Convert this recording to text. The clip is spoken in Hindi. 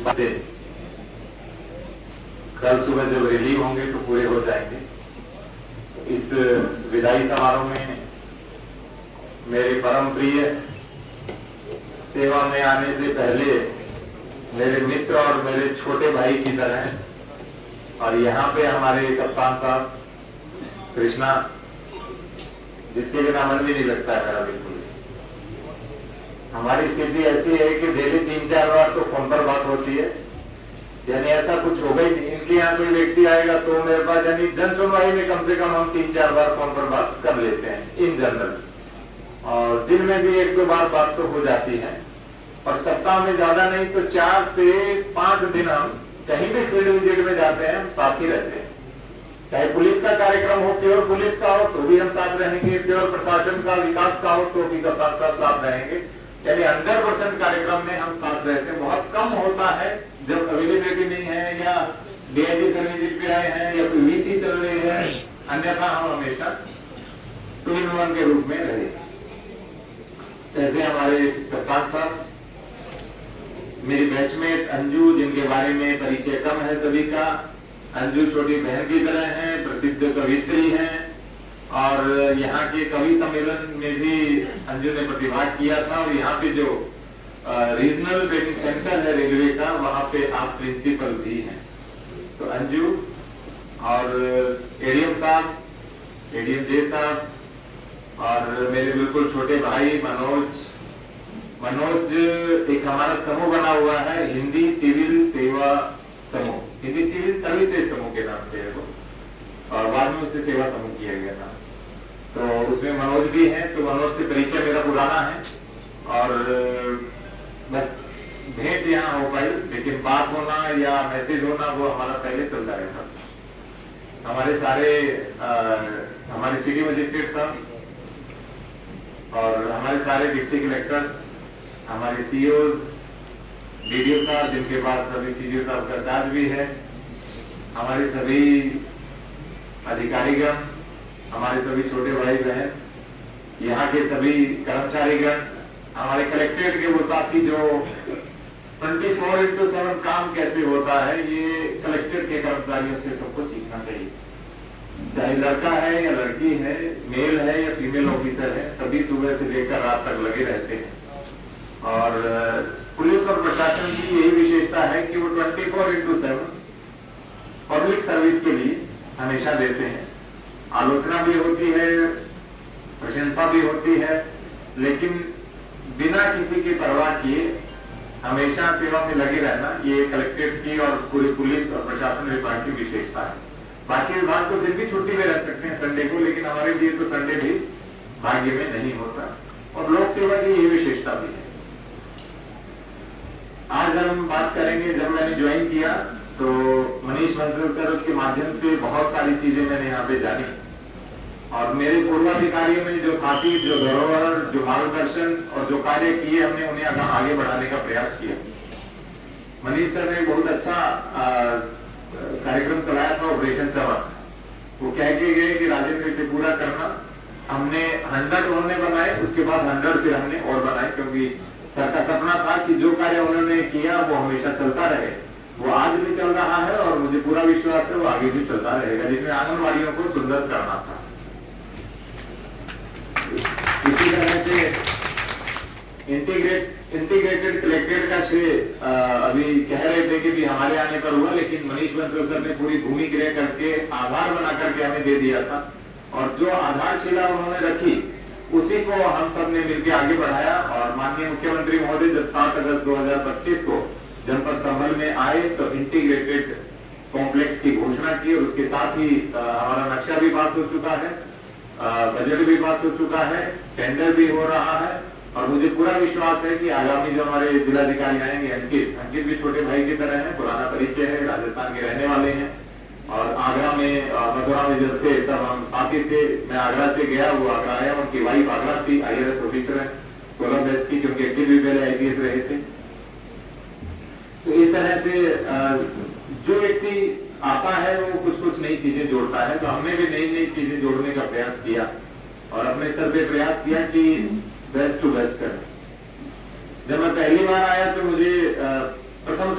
बातें कल सुबह जब रिलीव होंगे तो पूरे हो जाएंगे। इस विदाई समारोह में मेरे परम प्रिय सेवा में आने से पहले मेरे मित्र और मेरे छोटे भाई की तरह हैं, और यहाँ पे हमारे कप्तान साहब कृष्णा, जिसके बिना मन भी नहीं लगता है मेरा बिल्कुल। हमारी स्थिति ऐसी है कि डेली 3-4 बार तो फोन पर बात होती है, यानी ऐसा कुछ होगा ही नहीं। इनके यहाँ कोई व्यक्ति आएगा तो मेरे पास, यानी जन सुनवाई में कम से कम हम 3-4 बार फोन पर बात कर लेते हैं इन जनरल, और दिन में भी 1-2 बार बात तो हो जाती है, और सप्ताह में ज्यादा नहीं तो 4 से 5 दिन हम कहीं भी फील्ड विजिट में जाते हैं, हम साथ ही रहते हैं। चाहे पुलिस का कार्यक्रम हो, प्योर पुलिस का हो तो भी हम साथ रहेंगे, प्योर प्रशासन का विकास का हो तो भी कप्तान साहब साथ रहेंगे, यानी 100% कार्यक्रम में हम साथ रहते हैं। बहुत कम होता है जब अवेलेबिलिटी नहीं है, या डीआईजी सर्विस पे आए हैं, या कोई वीसी चल रही है, अन्यथा हम हमेशा 2-in-1 के रूप में रहे। जैसे हमारे कप्तान साहब, मेरी बैचमेट अंजू, जिनके बारे में परिचय कम है सभी का। अंजू छोटी बहन की तरह है, प्रसिद्ध कवित्री हैं, और यहाँ के कवि सम्मेलन में भी अंजू ने प्रतिभाग किया था, और यहाँ पे जो रीजनल ट्रेनिंग सेंटर है रेलवे का, वहाँ पे आप प्रिंसिपल भी हैं। तो अंजू और एडीएम साहब, एडीएम जे साहब, और मेरे बिल्कुल छोटे भाई मनोज, एक हमारा समूह बना हुआ है, हिंदी सिविल सेवा समूह, हिंदी सिविल सर्विसेज समूह के नाम से है वो, और बाद में उससे सेवा समूह किया गया था। तो उसमें मनोज भी हैं, तो मनोज से परिचय मेरा पुराना है, और बस भेंट यहाँ हो पाई, लेकिन बात होना या मैसेज होना वो हमारा पहले चलता रहता। हमारे सारे हमारे सिटी मजिस्ट्रेट साहब और हमारे सारे डिप्टी कलेक्टर्स, हमारे सीईओ, डीडीओ साहब, जिनके पास सभी सीडीओ साहब का चार्ज भी है, हमारे सभी अधिकारीगण, हमारे सभी छोटे भाई बहन, यहाँ के सभी कर्मचारीगण, हमारे कलेक्ट्रेट के वो साथी जो 24/7 काम कैसे होता है, ये कलेक्ट्रेट के कर्मचारियों से सबको सीखना चाहिए। चाहे लड़का है या लड़की है, मेल है या फीमेल ऑफिसर है, सभी सुबह से लेकर रात तक लगे रहते हैं। और पुलिस और प्रशासन की यही विशेषता है कि वो 24/7 पब्लिक सर्विस के लिए हमेशा देते हैं। आलोचना भी होती है, प्रशंसा भी होती है, लेकिन बिना किसी की परवाह किए हमेशा सेवा में लगे रहना, ये कलेक्ट्रेट की और पूरे पुलिस और प्रशासन विभाग की विशेषता है। बाकी विभाग तो फिर भी छुट्टी में रह सकते हैं संडे को, लेकिन हमारे लिए तो संडे भी भाग्य में नहीं होता, और लोक सेवा की यही विशेषता भी है। आज हम बात करेंगे, जब मैंने ज्वाइन किया तो मनीष बंसल सर के माध्यम से बहुत सारी चीजें मैंने यहाँ पे जानी, और मेरे पूर्वाधिकारियों में जो था, जो धरोहर, जो मार्गदर्शन और जो कार्य किए हमने, उन्हें आगे बढ़ाने का प्रयास किया। मनीष सर ने बहुत अच्छा कार्यक्रम चलाया था, ऑपरेशन चमक। वो कह के गए कि राजेंद्र इसे पूरा करना। हमने 100 उन्होंने बनाए, उसके बाद 100 फिर हमने और बनाए, क्योंकि सर का सपना था कि जो कार्य उन्होंने किया वो हमेशा चलता रहे। वो आज भी चल रहा है, और मुझे पूरा विश्वास है वो आगे भी चलता रहेगा, जिसमें आंगनबाड़ियों को सुंदर करना था। इसी तरह से इंटीग्रेटेड कलेक्ट्रेट का श्रेय अभी कह रहे थे कि भी हमारे आने पर हुआ, लेकिन मनीष बंसल सर ने पूरी भूमि क्रय करके आधार बना करके हमें दे दिया था, और जो आधारशिला उन्होंने रखी उसी को हम सब ने मिलकर आगे बढ़ाया। और माननीय मुख्यमंत्री महोदय जब 7 अगस्त 2025 को जनपद संभल में आए तो इंटीग्रेटेड कॉम्प्लेक्स की घोषणा की, और उसके साथ ही हमारा नक्शा भी पास हो चुका है, बजट भी पास हो चुका है, टेंडर भी हो रहा है, और मुझे पूरा विश्वास है कि आगामी जो हमारे जिलाधिकारी आएंगे, अंकित भी छोटे भाई की तरह है, पुराना परिचय है, राजस्थान के रहने वाले हैं, और आगरा में मथुरा में जब थे तब हम साथी थे। मैं आगरा से गया, वो आगरा आया, उनकी वाइफ आगरा थी, IAS ऑफिसर है, 16 बैच की, क्योंकि अंकित भी पहले IPS रहे थे। तो इस तरह से जो व्यक्ति आता है वो कुछ नई चीजें जोड़ता है, तो हमने भी नई चीजें जोड़ने का प्रयास किया, और अपने स्तर पे प्रयास किया कि बेस्ट टू बेस्ट करें। जब मैं पहली बार आया तो मुझे प्रथम